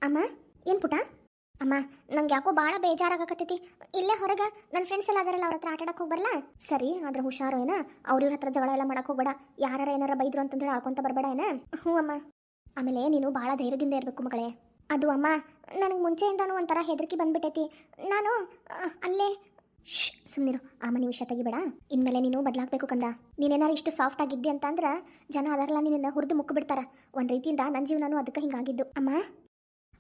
ಅಮ್ಮ ಏನು ಪುಟ ಅಮ್ಮ ನಂಗೆ ಯಾಕೋ ಭಾಳ ಬೇಜಾರಾಗಕತ್ತೈತಿ. ಇಲ್ಲೇ ಹೊರಗೆ ನನ್ನ ಫ್ರೆಂಡ್ಸ್ ಎಲ್ಲ ಅದರಲ್ಲ ಅವ್ರ ಹತ್ರ ಆಟ ಆಡಕ್ಕೆ ಹೋಗ್ಬರಲ್ಲ. ಸರಿ ಆದ್ರೆ ಹುಷಾರು ಏನ, ಅವ್ರ ಇವ್ರ ಹತ್ರ ಜಗಳ ಎಲ್ಲ ಮಾಡಕ್ಕೆ ಹೋಗ್ಬೇಡ. ಯಾರು ಏನಾರ ಬೈದ್ರು ಅಂತಂದ್ರೆ ಆಳ್ಕೊಂತ ಬರಬೇಡ ಏನ. ಹ್ಞೂ ಅಮ್ಮ. ಆಮೇಲೆ ನೀನು ಭಾಳ ಧೈರ್ಯದಿಂದ ಇರಬೇಕು ಮಗಳೇ. ಅದು ಅಮ್ಮ ನನಗೆ ಮುಂಚೆಯಿಂದನೂ ಒಂಥರ ಹೆದರಿಕೆ ಬಂದ್ಬಿಟ್ಟೈತಿ. ನಾನು ಅಲ್ಲೇ ಸುಮ್ಮನಿರು, ಆ ಮನೆ ವಿಷಯ ತೆಗಿಬೇಡ. ಇನ್ಮೇಲೆ ನೀನು ಬದಲಾಗಬೇಕು ಕಂದ. ನೀನೇನಾರು ಇಷ್ಟು ಸಾಫ್ಟ್ ಆಗಿದ್ದಿ ಅಂತ ಅಂದ್ರೆ ಜನ ಅದರಲ್ಲ ನಿನ್ನ ಹುರಿದು ಮುಕ್ಕು ಬಿಡ್ತಾರ. ಒಂದು ರೀತಿಯಿಂದ ನನ್ನ ಜೀವನನೂ ಅದಕ್ಕೆ ಹಿಂಗಾಗಿದ್ದು ಅಮ್ಮ.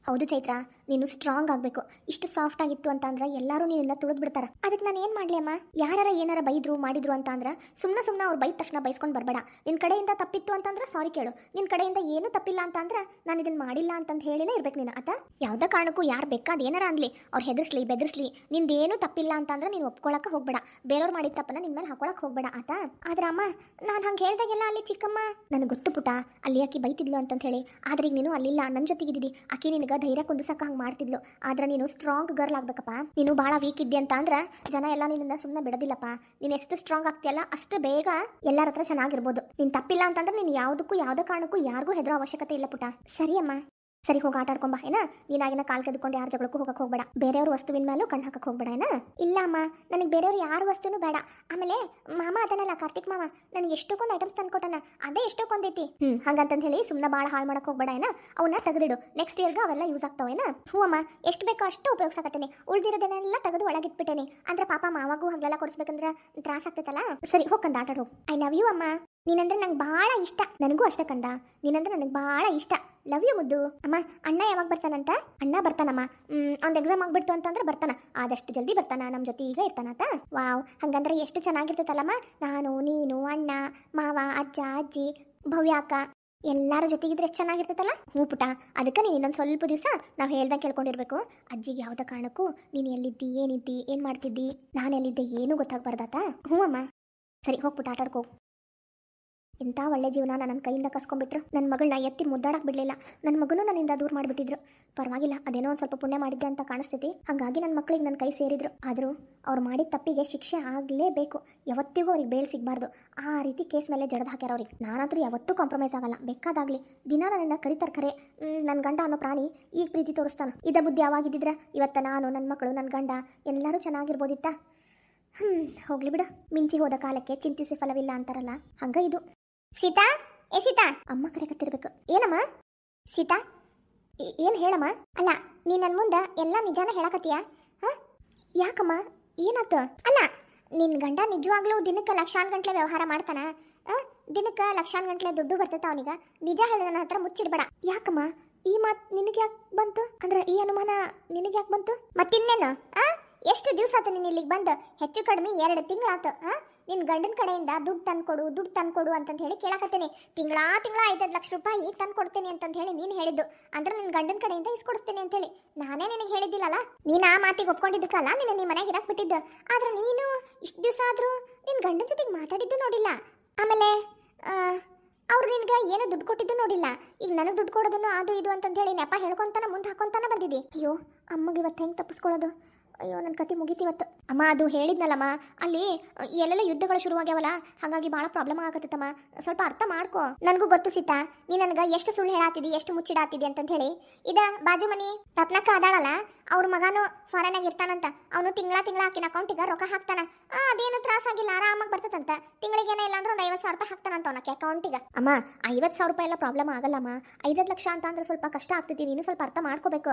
ಹೌದು ಚೈತ್ರ, ನೀನು ಸ್ಟ್ರಾಂಗ್ ಆಗಬೇಕು. ಇಷ್ಟು ಸಾಫ್ಟ್ ಆಗಿತ್ತು ಅಂತ ಅಂದ್ರೆ ಎಲ್ಲರೂ ನಿನ್ನ ತುಳಿದು ಬಿಡ್ತಾರ. ಅದಕ್ಕೆ ನಾನು ಏನು ಮಾಡಲಿ ಅಮ್ಮ? ಯಾರ ಏನಾರ ಬೈದ್ರು ಮಾಡಿದ್ರು ಅಂತ ಅಂದ್ರೆ ಸುಮ್ಮನೆ ಅವ್ರು ಬೈದ ತಕ್ಷಣ ಬೈಸ್ಕೊಂಡು ಬರಬೇಡ. ನಿನ್ನ ಕಡೆಯಿಂದ ತಪ್ಪಿತ್ತು ಅಂತಂದ್ರೆ ಸಾರಿ ಕೇಳು. ನಿನ್ನ ಕಡೆಯಿಂದ ಏನೂ ತಪ್ಪಿಲ್ಲ ಅಂತಂದ್ರೆ ನಾನು ಇದನ್ನು ಮಾಡಿಲ್ಲ ಅಂತಂದು ಹೇಳಿನೇ ಇರ್ಬೇಕು ನೀನು. ಆತ ಯಾವುದೇ ಕಾರಣಕ್ಕೂ ಯಾರು ಬೇಕಾದ ಏನಾರ ಅನ್ಲಿ, ಅವ್ರು ಹೆದರ್ಸ್ಲಿ ಬೆದರ್ಸ್ಲಿ, ನಿಂದೇನು ತಪ್ಪಿಲ್ಲ ಅಂತಂದ್ರೆ ನೀನು ಒಪ್ಕೊಳಕ್ಕೆ ಹೋಗ್ಬೇಡ. ಬೇರೆಯವ್ರು ಮಾಡಿದ ತಪ್ಪನ್ನ ನಿನ್ನ ಮೇಲೆ ಹಾಕೊಳಕ್ಕೆ ಹೋಗ್ಬೇಡ ಆತ. ಆದ್ರೆ ಅಮ್ಮ ನಾನು ಹಂಗೆ ಹೇಳ್ದಾಗೆಲ್ಲ ಅಲ್ಲಿ ಚಿಕ್ಕಮ್ಮ ನನಗೆ ಗೊತ್ತು ಪುಟ, ಅಲ್ಲಿ ಆಕಿ ಬೈತಿದ್ಲು ಅಂತಂತ ಹೇಳಿ. ಆದ್ರೆ ಈಗ ನೀನು ಅಲ್ಲಿಲ್ಲ, ನನ್ನ ಜೊತೆಗಿದ್ದಿದ್ದಿ. ಆಕಿ ನಿನಗೆ ಧೈರ್ಯ ಕುಂದಿಸಕ್ಕೆ ಹಂಗೆ ಮಾಡ್ತಿದ್ಲು. ಆದ್ರೆ ನೀನು ಸ್ಟ್ರಾಂಗ್ ಗರ್ಲ್ ಆಗ್ಬೇಕಪ್ಪ. ನೀನು ಭಾಳ ವೀಕ್ ಇದ್ದಿ ಅಂತ ಅಂದ್ರೆ ಜನ ಎಲ್ಲ ನಿನ್ನ ಸುಮ್ಮನೆ ಬಿಡೋದಿಲ್ಲಪ್ಪ. ನೀನು ಎಷ್ಟು ಸ್ಟ್ರಾಂಗ್ ಆಗ್ತೀಯಲ್ಲ ಅಷ್ಟು ಬೇಗ ಎಲ್ಲರ ಹತ್ರ ಚೆನ್ನಾಗಿರ್ಬೋದು. ನೀನು ತಪ್ಪಿಲ್ಲ ಅಂತಂದ್ರೆ ನೀನು ಯಾವುದಕ್ಕೂ ಯಾವುದೇ ಕಾರಣಕ್ಕೂ ಯಾರಿಗೂ ಹೆದರೋ ಅವಶ್ಯಕತೆ ಇಲ್ಲ ಪುಟ. ಸರಿ ಅಮ್ಮ. ಸರಿ ಹೋಗಿ ಆಟ ಆಡ್ಕೊಂಬ ಏನ. ನೀನಾಗಿನ ಕಾಲ್ ಕೆದ್ಕೊಂಡು ಯಾರ ಜಗಳಕ್ಕೂ ಹೋಗಕ್ಕೆ ಹೋಗ್ಬೇಡ. ಬೇರೆಯವ್ರ ವಸ್ತುವಿನ ಮೇಲೂ ಕಣ್ಣು ಹಾಕಕ್ಕೆ ಹೋಗ್ಬೇಡ ಏನ. ಇಲ್ಲ ಅಮ್ಮ, ನನಗೆ ಬೇರೆಯವ್ರು ಯಾರ ವಸ್ತುನೂ ಬೇಡ. ಆಮೇಲೆ ಮಾಮ ಅದನ್ನಲ್ಲ, ಕಾರ್ತಿಕ್ ಮಾಮ ನನಗೆ ಎಷ್ಟೊಂದು ಐಟಮ್ಸ್ ತಂದ್ಕೊಟ್ಟನ, ಅದೇ ಎಷ್ಟೊಂದೈತಿ. ಹಂಗಂತಂದು ಹೇಳಿ ಸುಮ್ಮನೆ ಭಾಳ ಹಾಳು ಮಾಡಕ್ಕೆ ಹೋಗ್ಬೇಡ ಏನ. ಅವನ್ನ ತೆಗೆದಿಡು, ನೆಕ್ಸ್ಟ್ ಇಯರ್ಗೆ ಅವೆಲ್ಲ ಯೂಸ್ ಆಗ್ತಾವೇನ. ಹ್ಞೂ ಅಮ್ಮ, ಎಷ್ಟು ಬೇಕೋ ಅಷ್ಟು ಉಪಯೋಗಿಸಾಕತ್ತೇನೆ. ಉಳಿದಿರೋದನ್ನೆಲ್ಲ ತೆಗೆದು ಒಳಗಿಟ್ಬಿಟ್ಟೇನೆ. ಅಂದ್ರೆ ಪಾಪ ಮಾವಾಗೂ ಹಗಲೆಲ್ಲ ಕೊಡಿಸ್ಬೇಕಂದ್ರೆ ತ್ರಾಸ ಆಗ್ತೈತಲ್ಲ. ಸರಿ ಹೋಗಂದ ಆಟ ಆಡು. ಐ ಲವ್ ಯು ಅಮ್ಮ. ನೀನಂದ್ರೆ ನಂಗೆ ಭಾಳ ಇಷ್ಟ. ನನಗೂ ಅಷ್ಟ ಕಂದ, ನೀನಂದ್ರೆ ನನಗೆ ಭಾಳ ಇಷ್ಟ. ಲವ್ ಯು ಮುದ್ದು. ಅಮ್ಮ ಅಣ್ಣ ಯಾವಾಗ ಬರ್ತಾನಂತ? ಅಣ್ಣ ಬರ್ತಾನಮ್ಮ. ಅವ್ನ ಎಕ್ಸಾಮ್ ಆಗ್ಬಿಡ್ತು ಅಂತಂದ್ರೆ ಬರ್ತಾನ. ಆದಷ್ಟು ಜಲ್ದಿ ಬರ್ತಾನ, ನಮ್ಮ ಜೊತೆ ಈಗ ಇರ್ತಾನಂತ. ವಾವ್, ಹಂಗಂದ್ರೆ ಎಷ್ಟು ಚೆನ್ನಾಗಿರ್ತೈತಲ್ಲಮ್ಮ. ನಾನು ನೀನು ಅಣ್ಣ ಮಾವ ಅಜ್ಜ ಅಜ್ಜಿ ಭವ್ಯಾಕ ಎಲ್ಲಾರ ಜೊತೆಗಿದ್ರೆ ಎಷ್ಟು ಚೆನ್ನಾಗಿರ್ತೈತಲ್ಲ. ಹ್ಞೂ ಪುಟ, ಅದಕ್ಕೆ ನೀನು ಇನ್ನೊಂದು ಸ್ವಲ್ಪ ದಿವಸ ನಾವು ಹೇಳ್ದಂಗೆ ಕೇಳ್ಕೊಂಡಿರ್ಬೇಕು. ಅಜ್ಜಿಗೆ ಯಾವುದೇ ಕಾರಣಕ್ಕೂ ನೀನು ಎಲ್ಲಿದ್ದಿ ಏನಿದ್ದಿ ಏನು ಮಾಡ್ತಿದ್ದಿ ನಾನು ಎಲ್ಲಿದ್ದೆ ಏನೂ ಗೊತ್ತಾಗ್ಬಾರ್ದಾತ. ಹ್ಞೂ ಅಮ್ಮ. ಸರಿ ಹೋಗ್ಬಿಟ್ಟು ಆಟ ಆಡ್ಕೋ. ಎಂಥ ಒಳ್ಳೆ ಜೀವನ ನನ್ನ ಕೈಯಿಂದ ಕಸ್ಕೊಂಡ್ಬಿಟ್ರು. ನನ್ನ ಮಗಳನ್ನ ಎತ್ತಿ ಮುದ್ದಾಡಕ್ಕೆ ಬಿಡಲಿಲ್ಲ. ನನ್ನ ಮಗನೂ ನನ್ನಿಂದ ದೂರ ಮಾಡಿಬಿಟ್ಟಿದ್ರು. ಪರವಾಗಿಲ್ಲ, ಅದೇನೋ ಒಂದು ಸ್ವಲ್ಪ ಪುಣ್ಯ ಮಾಡಿದ್ದೆ ಅಂತ ಕಾಣಿಸ್ತೈತಿ. ಹಾಗಾಗಿ ನನ್ನ ಮಕ್ಕಳಿಗೆ ನನ್ನ ಕೈ ಸೇರಿದ್ರು. ಆದರೂ ಅವ್ರು ಮಾಡಿದ ತಪ್ಪಿಗೆ ಶಿಕ್ಷೆ ಆಗಲೇಬೇಕು. ಯಾವತ್ತಿಗೂ ಅವ್ರಿಗೆ ಬೇಲ್ ಸಿಗಬಾರ್ದು. ಆ ರೀತಿ ಕೇಸ್ ಮೇಲೆ ಜಡ್ದು ಹಾಕ್ಯಾರ ಅವ್ರಿಗೆ. ನಾನಂತೂ ಯಾವತ್ತೂ ಕಾಂಪ್ರಮೈಸ್ ಆಗಲ್ಲ. ಬೇಕಾದಾಗಲಿ ದಿನ ನನ್ನನ್ನು ಕರಿತಾರೆ ಖರೆ. ನನ್ನ ಗಂಡ ಅನ್ನೋ ಪ್ರಾಣಿ ಈಗ ಪ್ರೀತಿ ತೋರಿಸ್ತಾನೆ. ಇದ ಬುದ್ಧಿ ಯಾವಾಗಿದ್ದಿದ್ರೆ ಇವತ್ತು ನಾನು ನನ್ನ ಮಕ್ಕಳು ನನ್ನ ಗಂಡ ಎಲ್ಲರೂ ಚೆನ್ನಾಗಿರ್ಬೋದಿತ್ತ. ಹೋಗ್ಲಿ ಬಿಡು, ಮಿಂಚಿ ಹೋದ ಕಾಲಕ್ಕೆ ಚಿಂತಿಸಿ ಫಲವಿಲ್ಲ ಅಂತಾರಲ್ಲ, ಹಂಗ ಇದು. ಸೀತಾ, ಏ ಸೀತಾ, ಅಮ್ಮ ಕರೆಕತ್ತಿರ್ಬೇಕು. ಏನಮ್ಮ ಸೀತಾ? ಏನು ಹೇಳಮ್ಮ? ಅಲ್ಲ, ನೀ ನನ್ನ ಮುಂದೆ ಎಲ್ಲ ನಿಜಾನ ಹೇಳಕತ್ತೀಯ? ಹಾಂ, ಯಾಕಮ್ಮ ಏನಾತ? ಅಲ್ಲ, ನಿನ್ನ ಗಂಡ ನಿಜವಾಗ್ಲೂ ದಿನಕ್ಕೆ ಲಕ್ಷಾನ್ ಗಂಟ್ಲೆ ವ್ಯವಹಾರ ಮಾಡ್ತಾನ? ದಿನಕ್ಕೆ ಲಕ್ಷಾನ್ ಗಂಟ್ಲೆ ದುಡ್ಡು ಬರ್ತೈತ ಅವನಿಗೆ? ನಿಜ ಹೇಳಿ ನನ್ನ ಹತ್ರ ಮುಚ್ಚಿಡ್ಬೇಡ. ಯಾಕಮ್ಮ ಈ ಮಾತು ನಿನಗೆ ಯಾಕೆ ಬಂತು? ಅಂದ್ರೆ ಈ ಅನುಮಾನ ನಿನಗೆ ಯಾಕೆ ಬಂತು? ಮತ್ತಿನ್ನೇನು? ಎಷ್ಟು ದಿವಸ ಆತು ನೀನು ಇಲ್ಲಿಗೆ ಬಂದು? ಹೆಚ್ಚು ಕಡಿಮೆ 2 ತಿಂಗಳಾತು. ನಿನ್ನ ಗಂಡನ ಕಡೆಯಿಂದ ದುಡ್ಡು ತಂದ್ಕೊಡು ಅಂತಂದು ಹೇಳಿ ಕೇಳಕತ್ತೇನೆ. ತಿಂಗಳ 5 ಲಕ್ಷ ರೂಪಾಯಿ ತಂದ್ಕೊಡ್ತೇನೆ ಅಂತಂದು ಹೇಳಿ ನೀನು ಹೇಳಿದ್ದು. ಅಂದ್ರೆ ನಿನ್ನ ಗಂಡನ ಕಡೆಯಿಂದ ಇಸ್ಕೊಡಿಸ್ತೇನೆ ಅಂತೇಳಿ ನಾನೇ ನಿನಗೆ ಹೇಳಿದ್ದಿಲ್ಲಲ್ಲ. ನೀನು ಆ ಮಾತಿಗೆ ಒಪ್ಕೊಂಡಿದ್ದಕ್ಕಲ್ಲ ನಿನ್ನ ನಿಮ್ಮ ಮನೆಗೆ ಇರಕ್ಕೆ ಬಿಟ್ಟಿದ್ದು. ಆದ್ರೆ ನೀನು ಇಷ್ಟು ದಿವಸ ಆದರೂ ನಿನ್ನ ಗಂಡನ ಜೊತೆಗೆ ಮಾತಾಡಿದ್ದು ನೋಡಿಲ್ಲ. ಆಮೇಲೆ ಅವ್ರು ನಿನ್ಗೆ ಏನೋ ದುಡ್ಡು ಕೊಟ್ಟಿದ್ದು ನೋಡಿಲ್ಲ. ಈಗ ನನಗೆ ದುಡ್ಡು ಕೊಡೋದನ್ನು ಅದು ಇದು ಅಂತಂದು ಹೇಳಿ ನೆಪ ಹೇಳ್ಕೊಂತಾನ ಮುಂದೆ ಹಾಕೊಂತಾನ ಬಂದಿದ್ದಿ. ಅಯ್ಯೋ ಅಮ್ಮಗೆ ಇವತ್ತು ಹೆಂಗೆ ತಪ್ಪಿಸ್ಕೊಳ್ಳೋದು? ಅಯ್ಯೋ ನನ್ನ ಕತೆ ಮುಗಿತಿವತ್ತು. ಅಮ್ಮ ಅದು ಹೇಳಿದ್ನಲ್ಲಮ್ಮ, ಅಲ್ಲಿ ಎಲ್ಲೆಲ್ಲ ಯುದ್ಧಗಳು ಶುರುವಾಗ್ಯಾವಲ್ಲ, ಹಾಗಾಗಿ ಭಾಳ ಪ್ರಾಬ್ಲಮ್ ಆಗತ್ತಮ್ಮ. ಸ್ವಲ್ಪ ಅರ್ಥ ಮಾಡ್ಕೋ. ನನಗೂ ಗೊತ್ತು ಸೀತಾ, ನೀ ನನಗೆ ಎಷ್ಟು ಸುಳ್ಳು ಹೇಳಾತಿದ್ದಿ, ಎಷ್ಟು ಮುಚ್ಚಿಡಾತಿದ್ದಿ ಅಂತಂದು ಹೇಳಿ. ಇದ ಬಾಜು ಮನಿ ರತ್ನಕ್ಕ ಅದಾಳಲ್ಲ, ಅವ್ರ ಮಗನೂ ಫಾರಿನಾಗ ಇರ್ತಾನಂತ. ಅವನು ತಿಂಗಳ ಆಕಿನ ಅಕೌಂಟಿಗೆ ರೊಕ್ಕ ಹಾಕ್ತಾನ. ಅದೇನು ತ್ರಾಸಾಗಿಲ್ಲ, ಆರಾಮಾಗಿ ಬರ್ತದಂತ. ತಿಂಗಳಿಗೆ ಏನೇ ಇಲ್ಲ ಅಂದ್ರೆ ಒಂದು 50,000 ರೂಪಾಯಿ ಹಾಕ್ತಾನಂತ ಅವನಕ್ಕೆ ಅಕೌಂಟಿಗೆ. ಅಮ್ಮ 50,000 ರೂಪಾಯಿ ಎಲ್ಲ ಪ್ರಾಬ್ಲಮ್ ಆಗಲ್ಲಮ್ಮ. 5 ಲಕ್ಷ ಅಂತ ಅಂದ್ರೆ ಸ್ವಲ್ಪ ಕಷ್ಟ ಆಗ್ತೈತಿ. ನೀನು ಸ್ವಲ್ಪ ಅರ್ಥ ಮಾಡ್ಕೋಬೇಕು.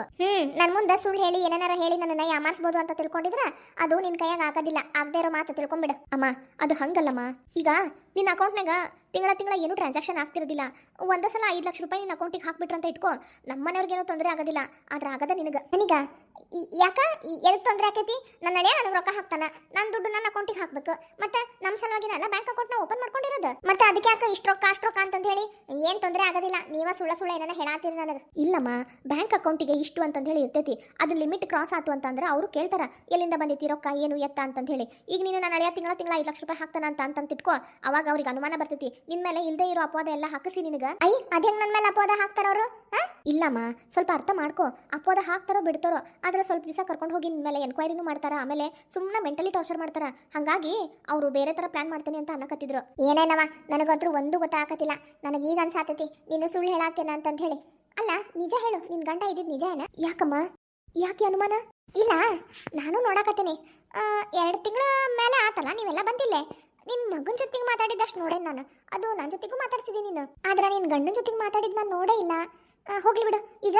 ನನ್ನ ಮುಂದೆ ಸುಳ್ಳು ಹೇಳಿ ಏನಾರ ಹೇಳಿ ನನ್ನನ್ನು ಯಾಮಾರಿಸ್ಬೋದು ಅಂತ ತಿಳ್ಕೊಂಡಿದ್ರ ಅದು ನಿನ್ ಕೈಯಾಗ ಆಗೋದಿಲ್ಲ. ಆಗದೆ ಇರೋ ಮಾತು ತಿಳ್ಕೊಂಬಿಡು. ಅಮ್ಮ ಅದು ಹಂಗಲ್ಲಮ್ಮ. ಈಗ ನಿನ್ನ ಅಕೌಂಟ್ನಾಗ ತಿಂಗಳ ಏನು ಟ್ರಾನ್ಸಾಕ್ಷನ್ ಆಗ್ತಿರೋದಿಲ್ಲ. ಒಂದೇ ಸಲ 5 ಲಕ್ಷ ರೂಪಾಯಿ ನಿನ್ನ ಅಕೌಂಟಿಗೆ ಹಾಕ್ಬಿಟ್ರಂತ ಇಟ್ಕೋ, ನಮ್ಮ ಮನೆಯವ್ರಿಗೇನೋ ತೊಂದರೆ ಆಗೋದಿಲ್ಲ. ಆದ್ರೆ ಆಗದ ನನಗ ಯಾಕ ಎದಕ್ಕೆ ತೊಂದರೆ ಆಕೈತಿ? ನನ್ನ ಹಳೆಯ ನನಗೆ ರೊಕ್ಕ ಹಾಕ್ತಾನ, ನನ್ನ ದುಡ್ಡು ನನ್ನ ಅಕೌಂಟಿಗೆ ಹಾಕ್ಬೇಕು. ಮತ್ತೆ ನಮ್ಮ ಸಲುವಾಗಿ ನಾನು ಬ್ಯಾಂಕ್ ಅಕೌಂಟ್ನ ಓಪನ್ ಮಾಡ್ಕೊಂಡಿರೋದು. ಮತ್ತೆ ಅದಕ್ಕೆ ಯಾಕೆ ಇಷ್ಟು ರೊಕ್ಕ ಅಂತಂದು ಹೇಳಿ ಏನು ತೊಂದರೆ ಆಗೋದಿಲ್ಲ. ನೀವ ಸುಳ್ಳ ಏನಾರ ಹೇಳಾತೀರಿ ನನಗೆ. ಇಲ್ಲಮ್ಮ, ಬ್ಯಾಂಕ್ ಅಕೌಂಟಿಗೆ ಇಷ್ಟು ಅಂತಂದು ಹೇಳಿ ಇರ್ತೈತಿ. ಅದು ಲಿಮಿಟ್ ಕ್ರಾಸ್ ಆಯ್ತು ಅಂತಂದ್ರೆ ಅವರು ಕೇಳ್ತಾರ ಎಲ್ಲಿಂದ ಬಂದೈತಿ ರೊಕ್ಕ ಏನು ಎತ್ತ ಅಂತಂದು ಹೇಳಿ. ಈಗ ನೀನು ನನ್ನ ಹಳೆಯ ತಿಂಗಳ 5 ಲಕ್ಷ ರೂಪಾಯಿ ಹಾಕ್ತಾನ ಅಂತ ಇಟ್ಕೋ, ಅವಾಗ ಅವ್ರಿಗೆ ಅನುಮಾನ ಬರ್ತೈತಿ. ನಿನ್ ಮೇಲೆ ಇಲ್ಲದೆ ಇರೋ ಅಪವಾದ ಎಲ್ಲ ಹಾಕಿಸಿ ನಿನಗೆ. ಅದೇ ನನ್ನ ಮೇಲೆ ಅಪವಾದ ಹಾಕ್ತಾರ ಅವರು? ಇಲ್ಲಮ್ಮ, ಸ್ವಲ್ಪ ಅರ್ಥ ಮಾಡ್ಕೋ. ಅಪವಾದ ಹಾಕ್ತಾರೋ ಬಿಡ್ತಾರೋ, ಆದ್ರೆ ಸ್ವಲ್ಪ ದಿವಸ ಕರ್ಕೊಂಡು ಹೋಗಿ ನಿನ್ನ ಮೇಲೆ ಎನ್ಕ್ವೈರಿನೂ ಮಾಡ್ತಾರ. ಆಮೇಲೆ ಸುಮ್ಮನೆ ಮೆಂಟಲಿ ಟಾರ್ಚರ್ ಮಾಡ್ತಾರ. ಹಾಗಾಗಿ ಅವರು ಬೇರೆ ಥರ ಪ್ಲಾನ್ ಮಾಡ್ತೇನೆ ಅಂತ ಅನ್ನಕತ್ತಿದ್ರು. ಏನೇನವ ನನಗಂತೂ ಒಂದು ಗೊತ್ತಾಗತ್ತಿಲ್ಲ. ನನಗೆ ಈಗ ಅನ್ಸಾತೈತಿ ನೀನು ಸುಳ್ಳು ಹೇಳಾತೇನ ಅಂತಂದು ಹೇಳಿ. ಅಲ್ಲ ನಿಜ ಹೇಳು, ನಿನ್ ಗಂಡ ಇದ್ದಿದ್ ನಿಜ ಏನ? ಯಾಕಮ್ಮ, ಯಾಕೆ ಅನುಮಾನ? ಇಲ್ಲ, ನಾನು ನೋಡಕತ್ತೀನಿ. 2 ತಿಂಗಳ ಮೇಲೆ ಆತಲ್ಲ ನೀವೆಲ್ಲ ಬಂದಿಲ್ಲೇ. ನಿನ್ ಮಗನ ಜೊತೆಗೆ ಮಾತಾಡಿದಷ್ಟು ನೋಡೇ ನಾನು. ಅದು ನನ್ನ ಜೊತೆಗೂ ಮಾತಾಡ್ಸಿದ್ದೀನಿ ನೀನು, ಆದ್ರೆ ನಿನ್ ಗಂಡನ ಜೊತೆಗೆ ಮಾತಾಡಿದ್ ನಾನು ನೋಡೇ ಇಲ್ಲ. ಹೋಗ್ಲಿ ಬಿಡು. ಈಗ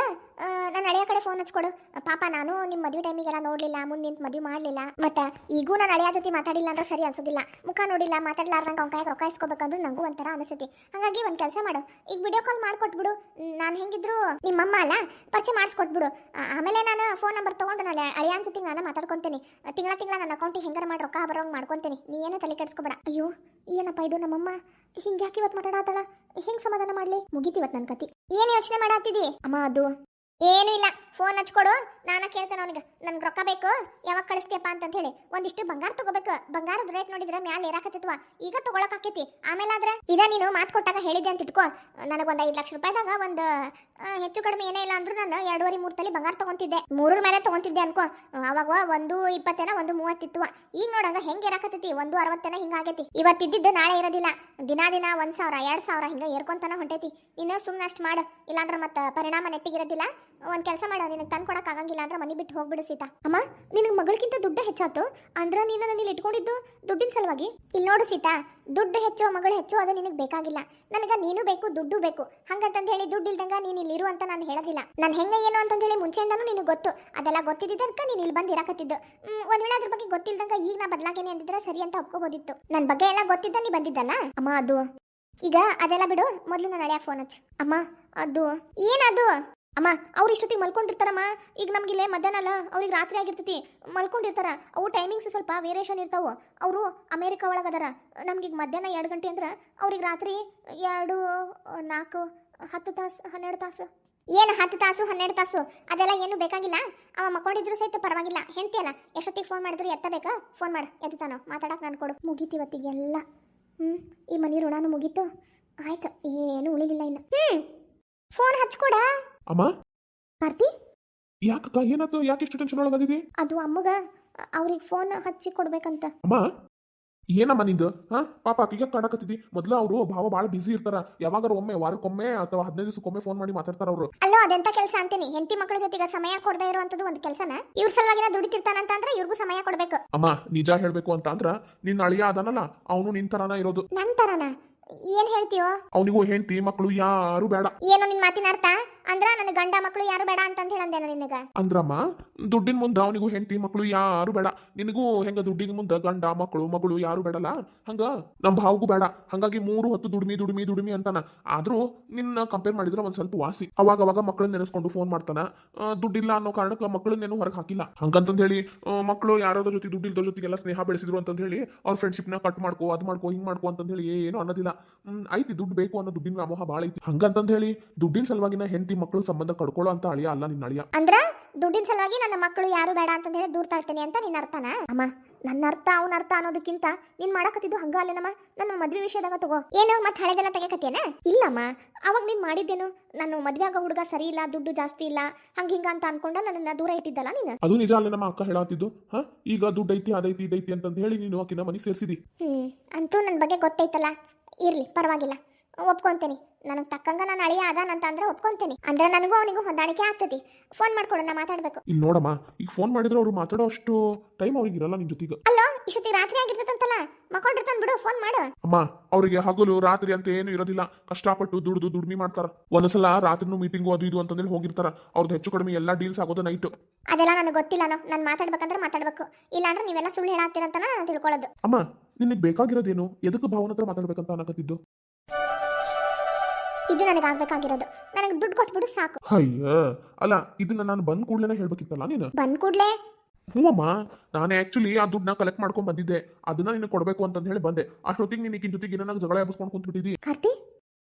ನನ್ನ ಹಳೆಯ ಕಡೆ ಫೋನ್ ಹಚ್ಕೊಡು. ಪಾಪ ನಾನು ನಿಮ್ಮ ಮದುವೆ ಟೈಮಿಗೆಲ್ಲ ನೋಡ್ಲಿಲ್ಲ, ಮುಂದೆ ಮದುವೆ ಮಾಡ್ಲಿಲ್ಲ. ಮತ್ತೆ ಈಗೂ ನಾನು ಹಳೆಯ ಜೊತೆ ಮಾತಾಡಿಲ್ಲ ಅಂದ್ರೆ ಸರಿ ಅನ್ಸೋದಿಲ್ಲ. ಮುಖ ನೋಡಿಲ್ಲ, ಮಾತಾಡ್ಲಾರ್ದಂಗೆ ಅವ್ನ ಕೈಯಾಗ ರೊಕ್ಕ ಇಸ್ಕೋಬೇಕಂದ್ರೆ ನಂಗೂ ಒಂಥರ ಅನಿಸ್ತೈತಿ. ಹಾಗಾಗಿ ಒಂದು ಕೆಲಸ ಮಾಡು, ಈಗ ವಿಡಿಯೋ ಕಾಲ್ ಮಾಡ್ಕೊಟ್ಬಿಡು. ನಾನು ಹೆಂಗಿದ್ರು ನಿಮ್ಮಮ್ಮ ಅಲ್ಲ, ಪರಿಚಯ ಮಾಡಿಸ್ಕೊಟ್ಬಿಡು. ಆಮೇಲೆ ನಾನು ಫೋನ್ ನಂಬರ್ ತೊಗೊಂಡು ನಾನು ಹಳೆಯನ ಜೊತೆಗೆ ನಾನು ಮಾತಾಡ್ಕೊತೀನಿ. ತಿಂಗಳ ನನ್ನ ಅಕೌಂಟಿಗೆ ಹೆಂಗಾರ ಮಾಡಿ ರೊಕ್ಕ ಬರೋಂಗೆ ಮಾಡ್ಕೊತೀನಿ. ನೀ ಏನು ತಲೆ ಕೆಡಿಸ್ಕೊಬೇಡ. ಅಯ್ಯೋ ಏನಪ್ಪ ಇದು, ನಮ್ಮಮ್ಮ ಹಿಂಗ್ಯಾಕೆ ಇವತ್ತು ಮಾತಾಡತ್ತಲ್ಲ, ಹೆಂಗ್ ಸಮಾಧಾನ ಮಾಡ್ಲಿ? ಮುಗಿತಿವತ್ತು ನನ್ನ ಕತಿ. ಏನು ಯೋಚನೆ ಮಾಡತ್ತಿದಿ ಅಮ್ಮ? ಅದು ಏನು ಇಲ್ಲ, ಫೋನ್ ಹಚ್ಕೊಡು, ನಾನು ಕೇಳ್ತೇನೆ ಅವನಿಗೆ. ನನ್ಗೆ ರೊಕ್ಕ ಬೇಕು, ಯಾವಾಗ ಕಳಿಸ್ತೀಯಪ್ಪ ಅಂತ ಹೇಳಿ. ಒಂದಿಷ್ಟು ಬಂಗಾರ ತಗೋಬೇಕು. ಬಂಗಾರದ ರೇಟ್ ನೋಡಿದ್ರೆ ಮ್ಯಾಲೆ ಏರಾಕತ್ತಿತ್ವ, ಈಗ ತಗೊಳಕ್ ಆಕೈತಿ. ಆಮೇಲೆ ಆದ್ರೆ ಇದ ನೀನು ಮಾತು ಕೊಟ್ಟಾಗ ಹೇಳಿದ್ದೆ ಅಂತ ಇಟ್ಕೋ. ನನಗೊಂದು 5 ಲಕ್ಷ ರೂಪಾಯಿದಾಗ ಒಂದು ಹೆಚ್ಚು ಕಡಿಮೆ ಏನೇ ಇಲ್ಲ ಅಂದ್ರೂ ನಾನು 2.5-3 ತೊಲಿ ಬಂಗಾರ ತಗೊಂತಿದ್ದೆ. 3 ಮೇಲೆ ತಗೊಂತಿದ್ದೆ ಅನ್ಕೋ. ಅವಾಗ 1.20 1.30 ಈಗ ನೋಡಂಗ ಹೆಂಗೆ ಏರಾಕತ್ತೈತಿ, 1.60 ಹಿಂಗಾಗೈತಿ. ಇವತ್ತಿದ್ದು ನಾಳೆ ಇರೋದಿಲ್ಲ. ದಿನ 1,000 2,000 ಹಿಂಗ ಏರ್ಕೊಂತಾನ ಹೊಂಟೈತಿ. ನೀನು ಸುಮ್ಮನೆ ಅಷ್ಟು ಮಾಡು, ಇಲ್ಲಾಂದ್ರೆ ಮತ್ತೆ ಪರಿಣಾಮ ನೆಟ್ಟಿಗಿರೋದಿಲ್ಲ. ಒಂದ್ ಕೆಲಸ ಮಾಡು, ನಿನಗೆ ತಂದು ಕೊಡಕ್ ಆಗಂಗಿಲ್ಲ ಅಂದ್ರೆ ಮನೆ ಬಿಟ್ಟು ಹೋಗ್ಬಿಡು ಸೀತಾ. ಅಮ್ಮ, ನಿನಗೆ ಮಗಳಕ್ಕಿಂತ ದುಡ್ಡು ಹೆಚ್ಚಾತು ಅಂದ್ರೆ ನೀನು ನನಗೆ ಇಟ್ಕೊಂಡಿದ್ದು ದುಡ್ಡಿನ ಸಲುವಾಗಿ? ಇಲ್ಲಿ ನೋಡು ಸೀತಾ, ದುಡ್ಡು ಹೆಚ್ಚು ಮಗಳು ಹೆಚ್ಚು ಅದು ನಿನಗೆ ಬೇಕಾಗಿಲ್ಲ. ನನಗೆ ನೀನು ಬೇಕು, ದುಡ್ಡು ಬೇಕು. ಹಂಗಂತಂದು ಹೇಳಿ ದುಡ್ಡು ಇಲ್ದಂಗ ನೀನು ಇಲ್ಲಿ ಇರು ಅಂತ ನಾನು ಹೇಳೋದಿಲ್ಲ. ನಾನು ಹೆಂಗೆ ಏನು ಅಂತಂದು ಹೇಳಿ ಮುಂಚೆಯಿಂದನೂ ನಿನಗೆ ಗೊತ್ತು. ಅದೆಲ್ಲ ಗೊತ್ತಿದ್ದಕ್ಕೆ ನೀನು ಇಲ್ಲಿ ಬಂದು ಇರಾಕತ್ತಿದ್ದು. ಒಂದ್ ವೇಳೆ ಅದ್ರ ಬಗ್ಗೆ ಗೊತ್ತಿಲ್ದಂಗ ಈಗ ನಾ ಬದಲಾಗೇನೆ ಅಂದಿದ್ರೆ ಸರಿ ಅಂತ ಒಪ್ಕೋಬೋದಿತ್ತು. ನನ್ನ ಬಗ್ಗೆ ಎಲ್ಲ ಗೊತ್ತಿದ್ದ ನೀ ಬಂದಿದ್ದಲ್ಲ ಅಮ್ಮ. ಅದು ಈಗ ಅದೆಲ್ಲ ಬಿಡು, ಮೊದಲು ನಾನು ಹಳೆಯ ಫೋನ್ ಹಚ್ಚು. ಅಮ್ಮ ಅದು ಏನದು ಅಮ್ಮ? ಅವ್ರು ಇಷ್ಟೊತ್ತಿಗೆ ಮಲ್ಕೊಂಡಿರ್ತಾರಮ್ಮ. ಈಗ ನಮ್ಗೆ ಇಲ್ಲೇ ಮಧ್ಯಾಹ್ನ ಅಲ್ಲ, ಅವ್ರಿಗೆ ರಾತ್ರಿ ಆಗಿರ್ತೈತಿ, ಮಲ್ಕೊಂಡಿರ್ತಾರ. ಅವು ಟೈಮಿಂಗ್ಸ್ ಸ್ವಲ್ಪ ವೇರಿಯೇಷನ್ ಇರ್ತಾವೆ. ಅವರು ಅಮೇರಿಕಾ ಒಳಗದಾರ. ನಮ್ಗೆ ಈಗ ಮಧ್ಯಾಹ್ನ 2 ಗಂಟೆ ಅಂದ್ರೆ ಅವ್ರಿಗೆ ರಾತ್ರಿ 2, 4, 10 ತಾಸು 12 ತಾಸು. ಏನು 10 ತಾಸು 12 ತಾಸು ಅದೆಲ್ಲ ಏನು ಬೇಕಾಗಿಲ್ಲ. ಅವ ಮಕ್ಕೊಂಡಿದ್ರು ಸಹಿತ ಪರವಾಗಿಲ್ಲ. ಹೆಂಡ್ತಿಯಲ್ಲ, ಎಷ್ಟೊತ್ತಿಗೆ ಫೋನ್ ಮಾಡಿದ್ರು ಎತ್ತಬೇಕಾ? ಫೋನ್ ಮಾಡು, ಎತ್ತಾನೋ, ಮಾತಾಡಕ್ಕೆ ನಾನು ಕೊಡು. ಮುಗೀತಿವತ್ತಿಗೆಲ್ಲ. ಈ ಮನೆ ಋಣಾನು ಮುಗೀತು. ಆಯ್ತು, ಏನು ಉಳಿಲಿಲ್ಲ ಇನ್ನು. ಫೋನ್ ಹಚ್ಕೊಡ ಅಮ್ಮ. ಕಾರ್ತಿ, ಯಾಕಕ್ಕ, ಏನಾಯ್ತು? ಯಾಕೆ ಇಷ್ಟು ಟೆನ್ಷನ್ ಒಳಗದಿದಿ? ಅದು ಅಮ್ಮಗ ಅವ್ರಿಗೆ ಫೋನ್ ಹಚ್ಚಿ ಕೊಡ್ಬೇಕಂತ. ಅಮ್ಮ, ಏನಮ್ಮ ನಿಂದು? ಪಾಪ ಆಕಿಗೆ ಕಾಡಕತ್ತಿದಿ. ಮೊದ್ಲು ಅವರು ಭಾವ ಭಾಳ ಬಿಸಿ ಇರ್ತಾರ. ಯಾವಾಗಾರ ಒಮ್ಮೆ, ವಾರಕ್ಕೊಮ್ಮೆ ಅಥವಾ 15 ದಿವಸಕ್ಕೊಮ್ಮೆ ಫೋನ್ ಮಾಡಿ ಮಾತಾಡ್ತಾರ ಅವರು. ಅಲ್ಲೋ, ಅದೆಂತ ಕೆಲಸ ಅಂತೀನಿ? ಹೆಂಡತಿ ಮಕ್ಕಳ ಜೊತೆಗೆ ಸಮಯ ಕೊಡದೇ ಇರುವಂತದ್ದು ಒಂದು ಕೆಲಸನ? ಇವ್ರ ಸಲುವಾಗಿನ ದುಡಿತಿರ್ತಾನಂತ ಅಂದ್ರೆ ಇವ್ರಿಗೂ ಸಮಯ ಕೊಡ್ಬೇಕು. ಅಮ್ಮ, ನಿಜ ಹೇಳ್ಬೇಕು ಅಂತ ಅಂದ್ರ ನಿನ್ನ ಅಳಿಯ ಅದನಲ್ಲ, ಅವನು ನಿನ್ ತರಾನ ಇರೋದು. ನನ್ ತರಾನ? ಏನ್ ಹೇಳ್ತೀಯೋ? ಅವನಿಗೂ ಹೆಂಡತಿ ಮಕ್ಕಳು ಯಾರು ಬೇಡ. ಏನೋ ನಿನ್ ಮಾತಿನ ಅರ್ಥ? ಅಂದ್ರ ನನ್ನ ಗಂಡ ಮಕ್ಕಳು ಯಾರು ಬೇಡ ಅಂತ ಹೇಳಂದೇನ ನಿನಗ? ಅಂದ್ರಮ್ಮ, ದುಡ್ಡಿನ ಮುಂದ ಅವನಿಗೂ ಹೆಂಡತಿ ಮಕ್ಕಳು ಯಾರು ಬೇಡ. ನಿನಗೂ ಹೆಂಗ ದುಡ್ಡಿನ ಮುಂದ ಗಂಡ ಮಗಳು ಯಾರು ಬೇಡಲ್ಲ, ಹಂಗ ನಮ್ ಭಾವಗೂ ಬೇಡ. ಹಂಗಾಗಿ 3 ಹೊತ್ತು ದುಡಿಮಿ ಅಂತಾನ. ಆದ್ರೂ ನಿನ್ನ ಕಂಪೇರ್ ಮಾಡಿದ್ರೆ ಒಂದ್ ಸ್ವಲ್ಪ ವಾಸಿ. ಅವಾಗ ಮಕ್ಕಳನ್ನ ನೆನೆಸ್ಕೊಂಡು ಫೋನ್ ಮಾಡ್ತಾನ. ದುಡ್ಡಿಲ್ಲ ಅನ್ನೋ ಕಾರಣಕ್ಕೆ ಮಕ್ಕಳನ್ನೇನು ಹೊರಗೆ ಹಾಕಿಲ್ಲ. ಹಂಗಂತಂದ್ ಹೇಳಿ ಮಕ್ಕಳು ಯಾರಾದ್ರ ಜೊತೆ ದುಡ್ಡಿಲ್ದ ಜೊತೆಗೆಲ್ಲ ಸ್ನೇಹ ಬೆಳೆಸಿದ್ರು ಅಂತ ಹೇಳಿ ಅವ್ರ ಫ್ರೆಂಡ್ಶಿಪ್ ನ ಕಟ್ ಮಾಡ್ಕೋ, ಅದ್ ಮಾಡ್ಕೋ, ಹಿಂಗ್ ಮಾಡ್ಕೋ ಅಂತ ಹೇಳಿ ಏನು ಅನ್ನೋದಿಲ್ಲ. ಐತಿ, ದುಡ್ಡು ಬೇಕು ಅನ್ನೋ ದುಡ್ಡಿನ ವ್ಯಾಮೋಹ ಬಾಳ ಐತಿ. ಹಂಗಂತಂದ್ ಹೇಳಿ ದುಡ್ಡಿನ ಸಲುವಾಗಿನ ಹೆಂಡತಿ ಮಕ್ಕಳು ಸಂಬಂಧ ಕಡ್ಕೊಳ್ಳೋ ಅಂತ ಅಳಿಯ ಅಲ್ಲ ನಿನ್ನ ಅಳಿಯ. ಅಂದ್ರ ದುಡ್ಡಿನ ಸಲುವಾಗಿ ನನ್ನ ಮಕ್ಕಳು ಯಾರು ಬೇಡ ಅಂತ ಹೇಳಿ ದೂರ ತಾಳ್ತೇನೆ ಅಂತ ನಿನ್ನ ಅರ್ಥನ? ಅಮ್ಮ, ನನ್ನ ಅರ್ಥ ಅವನ ಅರ್ಥ ಅನ್ನೋದಕ್ಕಿಂತ ನೀನ್ ಮಾಡಕತ್ತಿದ್ದು ಹಂಗ ಅಲ್ಲೇನಮ್ಮ. ನನ್ನ ಮದ್ವೆ ವಿಷಯದಾಗ ತಗೋ. ಏನು ಮತ್ತೆ ಹಳೆದೆಲ್ಲ ತೆಗೆಕತ್ತೇನ? ಇಲ್ಲಮ್ಮ, ಅವಾಗ ನೀನ್ ಮಾಡಿದ್ದೇನು? ನಾನು ಮದ್ವೆ ಆಗೋ ಹುಡುಗ ಸರಿ ಇಲ್ಲ, ದುಡ್ಡು ಜಾಸ್ತಿ ಇಲ್ಲ, ಹಿಂಗ ಅಂತ ಅನ್ಕೊಂಡ ನನ್ನ ದೂರ ಇಟ್ಟಿದ್ದಲ್ಲ ನೀನು. ಅದು ನಿಜ ಅಲ್ಲೇ ನಮ್ಮ ಅಕ್ಕ ಹೇಳತ್ತಿದ್ದು. ಈಗ ದುಡ್ಡು ಐತಿ, ಅದೈತಿ, ಇದೈತಿ ಅಂತಂದ್ ಹೇಳಿ ನೀನು ಆಕಿನ ಮನೆ ಸೇರಿಸಿದಿ. ಅಂತೂ ನನ್ನ ಬಗ್ಗೆ ಗೊತ್ತೈತಲ್ಲ. ಇರ್ಲಿ, ಪರವಾಗಿಲ್ಲ, ಒಪ್ಕೊಂತೇನೆ. ನನಗೆ ತಕ್ಕಂಗ ನಾನು ಅಳಿಯ ಅದಾನಂತ ಅಂದ್ರೆ ಒಪ್ಕೊಂತೇನೆ. ಅಂದ್ರೆ ನನಗೂ ಅವನಿಗೂ ಹೊಂದಾಣಿಕೆ ಆಗ್ತತಿ. ಫೋನ್ ಮಾಡ್ಕೊಡು, ನಾ ಮಾತಾಡ್ಬೇಕು. ಇಲ್ಲಿ ನೋಡಮ್ಮ, ಈಗ ಫೋನ್ ಮಾಡಿದ್ರೆ ಅವ್ರು ಮಾತಾಡೋ ಅಷ್ಟು ಟೈಮ್ ಅವ್ರಿಗೆ ಇರಲ್ಲ ನಿನ್ ಜೊತೆಗೆ. ಅಲ್ಲೋ, ಇಷ್ಟೊತ್ತಿ ರಾತ್ರಿ ಆಗಿರ್ತಂತಲ್ಲ, ಮಕ್ಕೊಂಡಿರ್ತಾನ ಬಿಡು, ಫೋನ್ ಮಾಡು. ಅಮ್ಮ, ಅವರಿಗೆ ಹಗಲು ರಾತ್ರಿ ಅಂತ ಏನು ಇರೋದಿಲ್ಲ. ಕಷ್ಟಪಟ್ಟು ದುಡ್ಮಿ ಮಾಡ್ತಾರ. ಒಂದ್ಸಲ ರಾತ್ರಿನೂ ಮೀಟಿಂಗು ಅದು ಇದು ಅಂತಂದೇಳಿ ಹೋಗಿರ್ತಾರ. ಅವ್ರದ್ದು ಹೆಚ್ಚು ಕಡಿಮೆ ಎಲ್ಲಾ ಡೀಲ್ಸ್ ಆಗೋದು ನೈಟ್. ಅದೆಲ್ಲ ನನಗೆ ಗೊತ್ತಿಲ್ಲ. ನಾನು ಮಾತಾಡ್ಬೇಕಂದ್ರೆ ಮಾತಾಡ್ಬೇಕು, ಇಲ್ಲಾಂದ್ರೆ ನೀವೆಲ್ಲ ಸುಳ್ಳು ಹೇಳಾಗ್ತೀರಂತ ನಾನು ತಿಳ್ಕೊಳ್ಳೋದು. ಅಮ್ಮ, ನಿನಗೆ ಬೇಕಾಗಿರೋದೇನು? ಎದಕ್ಕೆ ಭಾವನ ಹತ್ರ ಮಾತಾಡ್ಬೇಕಂತ ಅನ್ನಕತ್ತಿದ್ದು? ಇದು ನನಗೆ ಆಗ್ಬೇಕಾಗಿರೋದು. ನನಗೆ ದುಡ್ಡು ಕೊಟ್ಬಿಡು ಸಾಕು. ಅಯ್ಯ, ಅಲ್ಲ, ಇದನ್ನ ನಾನು ಬಂದ್ ಕೂಡ್ಲೇನೆ ಹೇಳ್ಬೇಕಿತ್ತಲ್ಲ ನೀನು. ಬಂದ್ ಕೂಡ್ಲೆ? ಹ್ಞೂಮ್ಮ, ನಾನು ಆಕ್ಚುಲಿ ಆ ದುಡ್ಡನ್ನ ಕಲೆಕ್ಟ್ ಮಾಡ್ಕೊಂಡ್ ಬಂದಿದ್ದೆ. ಅದನ್ನ ನಿನಗೆ ಕೊಡ್ಬೇಕು ಅಂತ ಹೇಳಿ ಬಂದೆ. ಅಷ್ಟೊತ್ತಿಗೆ ನೀನು ಈಗಿನ ಜೊತೆಗೆ ನನಗೆ ಜಗಳ ಎಬ್ಬಿಸ್ಕೊಂಡು ಕುಂತ್ಬಿಟ್ಟಿದ್ದಿ. ಕಾರ್ತಿ,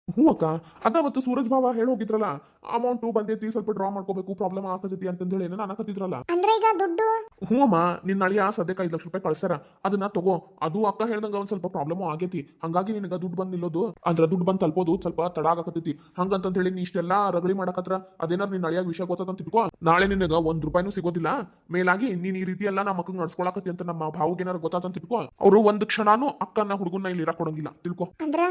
ಹ್ಞೂ ಅಕ್ಕ, ಅದ ಮತ್ತು ಸೂರಜ್ ಭಾವ ಹೇಳಿ ಹೋಗಿದ್ರಲ್ಲ, ಅಮೌಂಟು ಬಂದೈತಿ, ಸ್ವಲ್ಪ ಡ್ರಾ ಮಾಡ್ಕೋಬೇಕು, ಪ್ರಾಬ್ಲಮ್ ಆಗತೈತಿ ಅಂತಂದೇಳಿ ಏನೋ ಅನ್ನಕತ್ತಿದ್ರಲ್ಲ. ಅಂದ್ರೆ ಈಗ ದುಡ್ಡು? ಹ್ಞೂ ಅಮ್ಮ, ನಿನ್ನ ಅಳಿಯ ಸದ್ಯಕ್ಕೆ 5 ಲಕ್ಷ ರೂಪಾಯಿ ಕಳ್ಸ್ಯಾರ. ಅದನ್ನ ತಗೋ. ಅದು ಅಕ್ಕ ಹೇಳ್ದಂಗ ಒಂದ್ ಸ್ವಲ್ಪ ಪ್ರಾಬ್ಲಮ್ ಆಗೈತಿ. ಹಂಗಾಗಿ ನಿನಗ ದುಡ್ಡು ಬಂದ್ ನಿಲ್ಲೋದು ಅಂದ್ರೆ ದುಡ್ಡು ಬಂದ್ ತಲುಪೋದು ಸ್ವಲ್ಪ ತಡ ಆಗಕತ್ತೈತಿ. ಹಂಗಂತ ಹೇಳಿ ನೀ ಇಷ್ಟೆಲ್ಲ ರಗಳಿ ಮಾಡಕತ್ರ ಅದೇನಾರು ನಿನ್ನ ಅಳಿಯಾಗ ವಿಷಯ ಗೊತ್ತಂತ ತಿಳ್ಕೊ. ನಾಳೆ ನಿನಗ 1 ರೂಪಾಯಿನೂ ಸಿಗೋದಿಲ್ಲ. ಮೇಲಾಗಿ ನೀನ್ ಈ ರೀತಿ ಎಲ್ಲ ನಮ್ಮ ಮಕ್ಕಳು ನಡ್ಸ್ಕೊಳಕತ್ತಿ ಅಂತ ನಮ್ಮ ಭಾವಗೆ ಏನಾರು ಗೊತ್ತಾತಂತ ತಿಳ್ಕೊ. ಅವರು 1 ಕ್ಷಣನೂ ಅಕ್ಕನ ಹುಡುಗನ್ನ ಇಲ್ಲಿ ಇರಾಕ್ ಕೊಡಂಗಿಲ್ಲ, ತಿಳ್ಕೊ. ಅಂದ್ರ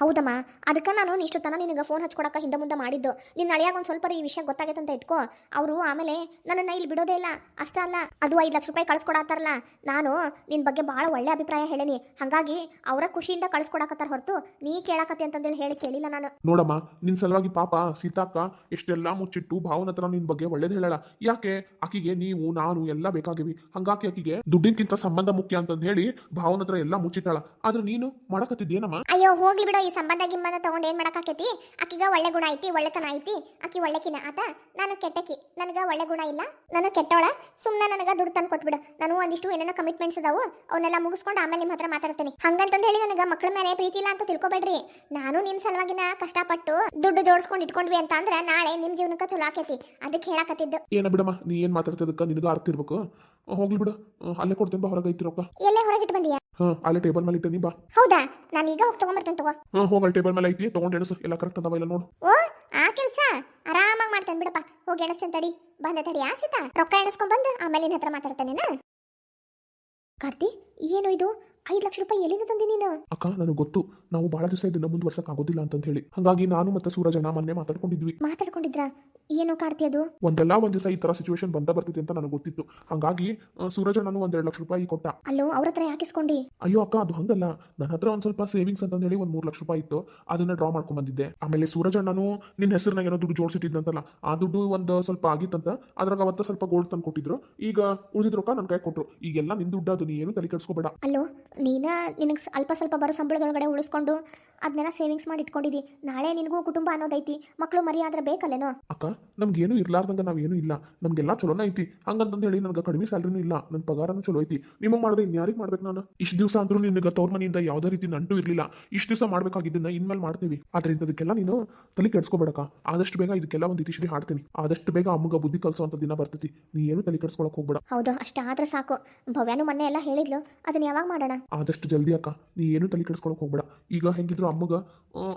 ಹೌದಮ್ಮ, ಅದಕ್ಕೆ ನಾನು ಇಷ್ಟು ತನ ನಿನಗೆ ಫೋನ್ ಹಚ್ಕೊಡಕ್ಕೆ ಹಿಂದೆ ಮುಂದೆ ಮಾಡಿದ್ದು. ನಿನ್ನ ಅಳಿಯಾಗ ಒಂದು ಸ್ವಲ್ಪ ಈ ವಿಷಯ ಗೊತ್ತಾಗೈತೆ ಅಂತ ಇಟ್ಕೋ. ಅವರು ಆಮೇಲೆ ನನ್ನನ್ನು ಇಲ್ಲಿ ಬಿಡೋದೇ ಇಲ್ಲ. ಅಷ್ಟ ಅಲ್ಲ, ಅದು 5 ಲಕ್ಷ ರೂಪಾಯಿ ಕಳ್ಸ್ಕೊಡತ್ತಾರಲ್ಲ, ನಾನು ನಿನ್ನ ಬಗ್ಗೆ ಭಾಳ ಒಳ್ಳೆ ಅಭಿಪ್ರಾಯ ಹೇಳೀನಿ. ಹಾಗಾಗಿ ಅವರ ಖುಷಿಯಿಂದ ಕಳ್ಸ್ಕೊಡಕತ್ತಾರ ಹೊರತು ನೀ ಕೇಳಕತ್ತಿ ಅಂತಂದೇಳಿ ಹೇಳಿ ಕೇಳಿಲ್ಲ ನಾನು. ನೋಡಮ್ಮ, ನಿನ್ ಸಲುವಾಗಿ ಪಾಪ ಸೀತಾಕ್ಕ ಎಷ್ಟೆಲ್ಲಾ ಮುಚ್ಚಿಟ್ಟು ಭಾವನ ಹತ್ರ ನಿನ್ ಬಗ್ಗೆ ಒಳ್ಳೇದ್ ಹೇಳಲ್ಲ. ಯಾಕೆ? ಆಕಿಗೆ ನೀವು ನಾನು ಎಲ್ಲ ಬೇಕಾಗಿವಿ. ಹಂಗಾಗಿ ಆಕಿಗೆ ದುಡ್ಡಿನ್ಕಿಂತ ಸಂಬಂಧ ಮುಖ್ಯ ಅಂತಂದ್ ಹೇಳಿ ಭಾವನ ಹತ್ರ ಎಲ್ಲ ಮುಚ್ಚಿಟ್ಟಾಳ. ಆದ್ರೆ ನೀನು ಮಾಡಕತ್ತಿದ್ದೇನಮ್ಮ? ಅಯ್ಯೋ ಹೋಗ್ಲಿ ಬಿಡೋ, ಈ ಸಂಬಂಧ ಗಿಂಬಂಧ ತಗೊಂಡು ಏನು ಮಾಡಕ್ಕಾಕೈತಿ? ಆಕಿಗ ಒಳ್ಳೆ ಗುಣ ಐತಿ, ಒಳ್ಳೆತನ ಐತಿ. ಆಕಿ ಒಳ್ಳೆಕಿನ ಆತ, ನಾನು ಕೆಟ್ಟಕಿ. ನನಗೆ ಒಳ್ಳೆ ಗುಣ ಇಲ್ಲ, ನಾನು ಕೆಟ್ಟವಳ. ಸುಮ್ಮನೆ ನನಗೆ ದುಡ್ಡು ತಂದು ಕೊಟ್ಬಿಡು. ನಾನು ಒಂದಿಷ್ಟು ಏನೇನೋ ಕಮಿಟ್ಮೆಂಟ್ಸ್ ಅದಾವು, ಅವನ್ನೆಲ್ಲ ಮುಗಿಸ್ಕೊಂಡು ಆಮೇಲೆ ನಿಮ್ಮ ಹತ್ರ ಮಾತಾಡ್ತೀನಿ. ಹಂಗಂತಂದು ಹೇಳಿ ನನಗೆ ಮಕ್ಕಳ ಮೇಲೆ ಪ್ರೀತಿ ಇಲ್ಲ ಅಂತ ತಿಳ್ಕೊಬೇಡ್ರಿ. ನಾನು ನಿಮ್ಮ ಸಲುವಾಗಿನ ಕಷ್ಟಪಟ್ಟು ದುಡ್ಡು ಜೋಡಿಸ್ಕೊಂಡು ಇಟ್ಕೊಂಡ್ವಿ ಅಂತ ಅಂದ್ರೆ ನಾಳೆ ನಿಮ್ಮ ಜೀವನಕ್ಕೆ ಚಲೋ ಆಕೈತಿ. ಅದಕ್ಕೆ ಹೇಳಕತ್ತಿದ್ದು. ಏನ ಬಿಡಮ್ಮ, ನೀ ಏನ್ ಮಾತಾಡ್ತಿದ್ದಕ್ಕ ನಿನಗ ಅರ್ಥ ಇರ್ಬೇಕು. ಹೋಗ್ಲಿ ಬಿಡು, ಅಲ್ಲೇ ಕೊಡ್ತೇನೆ ಬಾ, ಹೊರಗೆ ಐತಿ ರೊಕ್ಕ. ಎಲ್ಲೇ ಹೊರಗಿಟ್ಟು ಬಂದಿಯಾ? ಅಲ್ಲೇ ಟೇಬಲ್ ಮೇಲೆ ಇಟ್ಟೇನಿ ಬಾ. ಹೌದಾ? ನಾನು ಈಗ ಹೋಗಿ ತಗೊಂಬರ್ತೇನೆ ತಗೋ. ಹೋಗಲ್ ಟೇಬಲ್ ಮೇಲೆ ಐತಿ, ತಗೊಂಡು ಎಣಸು ಎಲ್ಲ ಕರೆಕ್ಟ್ ಅದಾವ ಇಲ್ಲ ನೋಡು. ಓ, ಆ ಕೆಲಸ ಆರಾಮಾಗಿ ಮಾಡ್ತೇನೆ ಬಿಡಪ್ಪ. ಹೋಗಿ ಎಣಸ್ತೇನೆ ತಡಿ. ಬಂದೆ ತಡಿ ಆಸಿತಾ, ರೊಕ್ಕ ಎಣಸ್ಕೊಂಡ್ ಬಂದು ಆಮೇಲೆ ನಿನ್ನ ಹತ್ರ ಮಾತಾಡ್ತೇನೆ. ಕಾರ್ತಿ, ಏನು ಇದು 5 ಲಕ್ಷ ರೂಪಾಯಿ ಎಲ್ಲಿಂದ ತಂದಿ ನೀನು? ಅಕ್ಕ, ನನಗೆ ಗೊತ್ತು ನಾವು ಬಹಳ ದಿವಸ ಇದನ್ನ ಮುಂದುವರ್ಸಕ್ ಆಗೋದಿಲ್ಲ ಅಂತ ಹೇಳಿ. ಹಾಗಾಗಿ ನಾನು ಮತ್ತೆ ಸೂರಜಣ್ಣ ಮೊನ್ನೆ ಮಾತಾಡ್ಕೊಂಡಿದ್ರ? ಏನು ಕಾರ್ತಿ ಅದು? ಒಂದ್ ದಿವಸ ಈ ತರ ಸಿಚುವೇಶನ್ ಬರ್ತಿದೆ ಅಂತ ನನಗೆ ಗೊತ್ತಿತ್ತು. ಹಾಗಾಗಿ ಸೂರಜಣ್ಣನು 1-2 ಲಕ್ಷ ರೂಪಾಯಿ ಕೊಟ್ಟ. ಅಲ್ಲೋ, ಅವ್ರ ಹತ್ರ ಯಾಕಿಸ್ಕೊಂಡಿ? ಅಯ್ಯೋ ಅಕ್ಕ, ಅದು ಹಂಗಲ್ಲ. ನನ್ನ ಹತ್ರ ಒಂದ್ ಸ್ವಲ್ಪ ಸೇವಿಂಗ್ಸ್ ಅಂತ ಹೇಳಿ 3 ಲಕ್ಷ ರೂಪಾಯಿ ಇತ್ತು, ಅದನ್ನ ಡ್ರಾ ಮಾಡ್ಕೊಂಡ್ ಬಂದಿದ್ದೆ. ಆಮೇಲೆ ಸೂರಜಣ್ಣನು ನಿನ್ನ ಹೆಸರಿನಾಗ ಏನೋ ದುಡ್ಡು ಜೋಡಿಸಿಟ್ಟಿದ್ದಂತಲ್ಲ, ಆ ದುಡ್ಡು ಒಂದು ಸ್ವಲ್ಪ ಆಗಿತ್ತಂತ ಅದ್ರಾಗ ಅವತ್ತ ಸ್ವಲ್ಪ ಗೋಲ್ಡ್ ತಂದು ಕೊಟ್ಟಿದ್ರು. ಈಗ ಉಳಿದಿದ್ ರೊಕ್ಕ ನನ್ನ ಕೈ ಕೊಟ್ರು. ಈಗೆಲ್ಲ ನಿನ್ ದುಡ್ಡು, ಅದು ನೀ ಏನು ತಲೆ ಕೆಡಿಸ್ಕೋಬೇಡ. ಅಲ್ಲೋ, ನಿನಗೆ ಅಲ್ಪ ಸ್ವಲ್ಪ ಬರೋ ಸಂಬಳದೊಳಗಡೆ ಉಳಿಸ್ಕೊಂಡು ಅದನ್ನೆಲ್ಲ ಸೇವಿಂಗ್ಸ್ ಮಾಡಿ ಇಟ್ಕೊಂಡಿದ್ದಿ. ನಾಳೆ ನಿನಗೂ ಕುಟುಂಬ ಅನ್ನೋದೈತಿ, ಮಕ್ಕಳು ಮರಿ ಆದ್ರೆ ಬೇಕಲ್ಲೇನೋ? ಅಕ್ಕ, ನಮ್ಗೇನು ಇರ್ಲಾರ್ದಂಗ ನಾವೇನು ಇಲ್ಲ, ನಮ್ಗೆಲ್ಲ ಚಲೋನ ಐತಿ. ಹಂಗಂತಂದು ಹೇಳಿ ನನಗೆ ಕಡಿಮೆ ಸ್ಯಾಲ್ರಿನೂ ಇಲ್ಲ, ನನ್ನ ಪಗಾರನೂ ಚಲೋ ಐತಿ. ನಿಮಗೆ ಮಾಡಿದೆ ಇನ್ಯಾರಿಗೆ ಮಾಡ್ಬೇಕು ನಾನು? ಇಷ್ಟು ದಿವಸ ಅಂದ್ರೂ ನಿನಗೆ ತವ್ರ ಮನೆಯಿಂದ ಯಾವುದೇ ರೀತಿ ನಂಟು ಇರಲಿಲ್ಲ. ಇಷ್ಟು ದಿವಸ ಮಾಡ್ಬೇಕಾಗಿದ್ದನ್ನ ಇನ್ಮೇಲೆ ಮಾಡ್ತೀವಿ. ಆದ್ರಿಂದ ಅದಕ್ಕೆಲ್ಲ ನೀನು ತಲೆ ಕೆಡಿಸ್ಕೋಬೇಡಕ್ಕ. ಆದಷ್ಟು ಬೇಗ ಇದಕ್ಕೆಲ್ಲ ಒಂದು ಇತಿಶ್ರೀ ಹಾಡ್ತೀನಿ. ಆದಷ್ಟು ಬೇಗ ಅಮ್ಮಗ ಬುದ್ಧಿ ಕಲಿಸೋಂಥ ದಿನ ಬರ್ತೈತಿ. ನೀ ಏನು ತಲೆ ಕೆಡಿಸ್ಕೊಳಕ್ ಹೋಗ್ಬೇಡ. ಹೌದು, ಅಷ್ಟಾದ್ರೆ ಸಾಕು. ಭವ್ಯಾನು ಮೊನ್ನೆ ಎಲ್ಲ ಹೇಳಿದ್ಲು, ಅದನ್ನ ಯಾವಾಗ ಮಾಡೋಣ? ಆದಷ್ಟು ಜಲ್ದಿ ಅಕ್ಕ, ನೀ ಏನು ತಲೆ ಕೆಡಿಸ್ಕೊಳಕ್ ಹೋಗ್ಬೇಡ. ಈಗ ಹೆಂಗಿದ್ರು ಅಮ್ಮಗ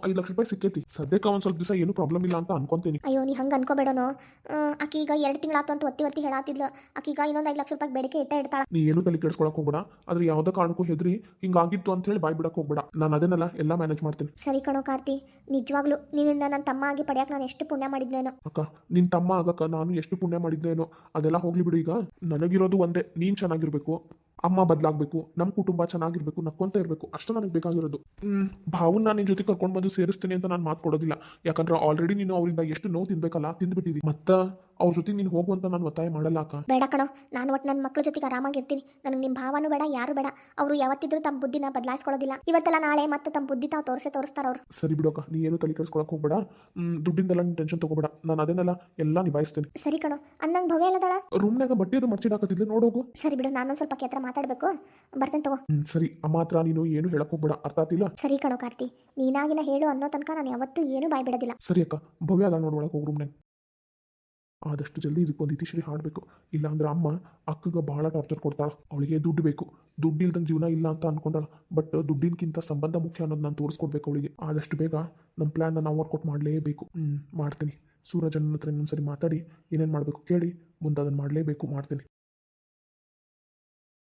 5 ಲಕ್ಷ ರೂಪಾಯಿ ಸಿಕ್ಕೈತಿ. ಸದ್ಯಕ್ಕೆ ಒಂದ್ ಸ್ವಲ್ಪ ದಿವಸ ಏನು ಪ್ರಾಬ್ಲಮ್ ಇಲ್ಲ ಅಂತ ಅನ್ಕೊಂತೀನಿ. ಅಯ್ಯೋ, ನೀ ಹಂಗೆ ಅನ್ಕೋಬೇಡನೋ. ಆಕಿ ಈಗ 2 ತಿಂಗಳಾತು ಅಂತ ಒತ್ತಿ ಹೇಳಾತಿದ್ಲು. ಆಕೀಗ ಇನ್ನೊಂದು 5 ಲಕ್ಷ ರೂಪಾಯಿ ಬೇಡಿಕೆ ಇಡ್ತಾಳ. ನೀ ಏನು ತಲೆ ಕೆಡಿಸ್ಕೊಳಕ್ ಹೋಗ್ಬೇಡ. ಆದ್ರೆ ಯಾವ್ದೋ ಕಾರಣಕ್ಕೂ ಹೆದ್ರಿ ಹಿಂಗಾಗಿತ್ತು ಅಂತ ಹೇಳಿ ಬಾಯ್ ಬಿಡಕ್ ಹೋಗ್ಬೇಡ. ನಾನು ಅದನ್ನೆಲ್ಲ ಎಲ್ಲ ಮ್ಯಾನೇಜ್ ಮಾಡ್ತೀನಿ. ಸರಿ ಕಣೋ ಕಾರ್ತಿ, ನಿಜವಾಗ್ಲೂ ನಿನ್ನ ನನ್ನ ತಮ್ಮ ಆಗಿ ಪಡೆಯಕ್ಕೆ ನಾನು ಎಷ್ಟು ಪುಣ್ಯ ಮಾಡಿದ್ನೇನೋ. ಅಕ್ಕ, ನಿನ್ ತಮ್ಮ ಆಗಕ್ಕ ನಾನು ಎಷ್ಟು ಪುಣ್ಯ ಮಾಡಿದ್ನೇನೋ. ಅದೆಲ್ಲ ಹೋಗ್ಲಿ ಬಿಡು. ಈಗ ನನಗಿರೋದು ಒಂದೇ, ನೀನ್ ಚೆನ್ನಾಗಿರ್ಬೇಕು, ಅಮ್ಮ ಬದಲಾಗಬೇಕು, ನಮ್ಮ ಕುಟುಂಬ ಚೆನ್ನಾಗಿರ್ಬೇಕು, ನಕ್ಕೊಂತ ಇರಬೇಕು. ಅಷ್ಟು ನನಗೆ ಬೇಕಾಗಿರೋದು. ಭಾವನ್ನ ನಿನ್ನ ಜೊತೆ ಕರ್ಕೊಂಡು ಬಂದು ಸೇರಿಸ್ತೀನಿ ಅಂತ ನಾನು ಮಾತು ಕೊಡೋದಿಲ್ಲ. ಯಾಕಂದ್ರೆ ಆಲ್ರೆಡಿ ನೀನು ಅವರಿಂದ ಎಷ್ಟು ನೋವು ತಿನ್ಬೇಕಲ್ಲ, ತಿಂದ್ಬಿಟ್ಟಿದ್ದೀನಿ. ಮತ್ತೆ ಅವ್ರ ಜೊತೆ ನೀನು ಹೋಗುವಂತ ನಾನು ಒತ್ತಾಯ ಮಾಡಲ್ಲ ಅಕ್ಕ. ಬೇಡ ಕಣೋ, ನಾನು ಒಟ್ಟು ನನ್ನ ಮಕ್ಕಳ ಜೊತೆಗೆ ಆರಾಮಾಗಿರ್ತೀನಿ. ನನಗೆ ನಿಮ್ಮ ಭಾವನೂ ಬೇಡ, ಯಾರು ಬೇಡ. ಅವರು ಯಾವತ್ತಿದ್ರೂ ತಮ್ಮ ಬುದ್ಧಿನ ಬದಲಾಯಿಸ್ಕೊಳ್ಳೋದಿಲ್ಲ. ಇವತ್ತೆಲ್ಲ ನಾಳೆ ಮತ್ತೆ ತಮ್ಮ ಬುದ್ಧಿ ತಾವು ತೋರಿಸ್ತಾರ ಅವ್ರು. ಸರಿ ಬಿಡೋಕ, ನೀ ಏನು ತಲೆ ಕೆಡಿಸ್ಕೊಳಕ್ ಹೋಗ್ಬೇಡ. ದುಡ್ಡಿಂದೆಲ್ಲ ನೀನು ಟೆನ್ಷನ್ ತಗೋಬೇಡ. ನಾನು ಅದನ್ನೆಲ್ಲ ಎಲ್ಲ ನಿಭಾಯಿಸ್ತೀನಿ. ಸರಿ ಕಣೋ. ಅಂದಂಗೆ ಭವ್ಯ ಎಲ್ಲದಾಳ? ರೂಮ್ನಾಗ ಬಟ್ಟೆ ಅದು ಮಡ್ಚಿಡಾಕತ್ತಿದ್ಲೆ, ನೋಡೋಗು. ಸರಿ ಬಿಡು, ನಾನೊಂದು ಸ್ವಲ್ಪ ಹತ್ರ ಮಾತಾಡಬೇಕು, ಬರ್ತೇನೆ ತಗೋ. ಸರಿ, ಅಮ್ಮ ಹತ್ರ ನೀನು ಏನು ಹೇಳಕ್ ಹೋಗ್ಬೇಡ, ಅರ್ಥ ಆತಿಲ್ಲ? ಸರಿ ಕಣೋ ಕಾರ್ತಿ, ನೀನಾಗಿನ ಹೇಳು ಅನ್ನೋ ತನಕ ನಾನು ಯಾವತ್ತೂ ಏನು ಬಾಯ್ ಬಿಡೋದಿಲ್ಲ. ಸರಿ ಅಕ್ಕ, ಭವ್ಯ ಅಲ್ಲ ನೋಡೊಳಗೆ ಹೋಗಿ ರೂಮ್ನಾಗ. ಆದಷ್ಟು ಜಲ್ದಿ ಇದಕ್ಕೊಂದು ಇತಿಶ್ರೀ ಹಾಡಬೇಕು. ಇಲ್ಲಾಂದ್ರೆ ಅಮ್ಮ ಅಕ್ಕಗೆ ಭಾಳ ಟಾರ್ಚರ್ ಕೊಡ್ತಾಳ. ಅವಳಿಗೆ ದುಡ್ಡು ಬೇಕು, ದುಡ್ಡು ಇಲ್ದಂಗೆ ಜೀವನ ಇಲ್ಲ ಅಂತ ಅನ್ಕೊಂಡಾಳ. ಬಟ್ ದುಡ್ಡಿನಕ್ಕಿಂತ ಸಂಬಂಧ ಮುಖ್ಯ ಅನ್ನೋದು ನಾನು ತೋರಿಸ್ಕೊಡ್ಬೇಕು ಅವಳಿಗೆ. ಆದಷ್ಟು ಬೇಗ ನಮ್ಮ ಪ್ಲ್ಯಾನ್ನ ನಾವು ವರ್ಕೌಟ್ ಮಾಡಲೇಬೇಕು. ಮಾಡ್ತೀನಿ. ಸೂರಜನ ಹತ್ರ ಇನ್ನೊಂದ್ಸರಿ ಮಾತಾಡಿ ಏನೇನು ಮಾಡಬೇಕು ಕೇಳಿ ಮುಂದೆ ಅದನ್ನು ಮಾಡಲೇಬೇಕು, ಮಾಡ್ತೀನಿ.